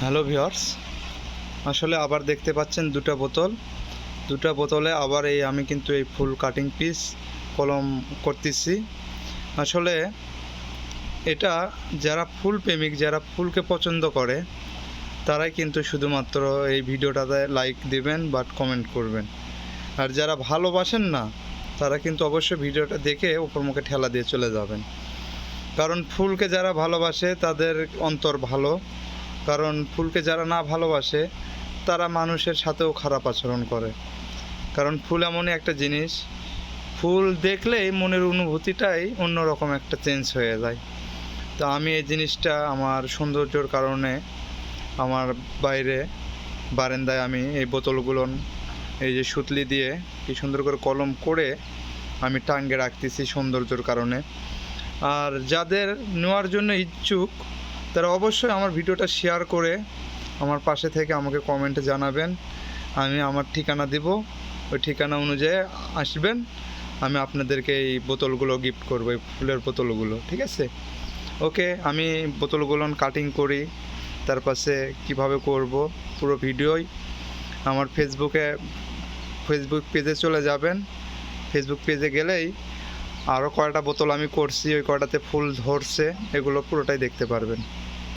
Hello viewers, আসলে আবার দেখতে পাচ্ছেন দুটো বোতলে আবার আমি কিন্তু এই ফুল কাটিং পিস কলম করতেছি। আসলে এটা যারা ফুল প্রেমিক, যারা ফুলকে পছন্দ করে তারাই কিন্তু শুধুমাত্র এই ভিডিওটাতে লাইক দিবেন বা কমেন্ট করবেন। আর যারা ভালোবাসেন না তারা কিন্তু অবশ্যই ভিডিওটা দেখে উপর মুখে ঠেলা দিয়ে চলে যাবেন। কারণ ফুলকে যারা ভালোবাসে তাদের অন্তর ভালো, কারণ ফুলকে যারা না ভালোবাসে তারা মানুষের সাথেও খারাপ আচরণ করে। কারণ ফুল এমনই একটা জিনিস, ফুল দেখলেই মনের অনুভূতিটাই অন্যরকম একটা চেঞ্জ হয়ে যায়। তো আমি এই জিনিসটা আমার সৌন্দর্যর কারণে আমার বাইরে বারান্দায় আমি এই বোতলগুলো এই যে সুতলি দিয়ে কি সুন্দর করে কলম করে আমি টাঙ্গে রাখতেছি সৌন্দর্যর কারণে। আর যাদের নেওয়ার জন্য ইচ্ছুক তারা অবশ্যই আমার ভিডিওটা শেয়ার করে আমার পাশে থেকে আমাকে কমেন্টে জানাবেন। আমি আমার ঠিকানা দিব, ওই ঠিকানা অনুযায়ী আসবেন, আমি আপনাদেরকে এই বোতলগুলো গিফট করবো, এই ফুলের বোতলগুলো। ঠিক আছে? ওকে, আমি বোতলগুলো কাটিং করি, তার পাশে কীভাবে করব পুরো ভিডিওই আমার ফেসবুক পেজে চলে যাবেন। ফেসবুক পেজে গেলেই আরও কয়টা বোতল আমি করছি, ওই কয়টাতে ফুল ধরছে, এগুলো পুরোটাই দেখতে পারবেন।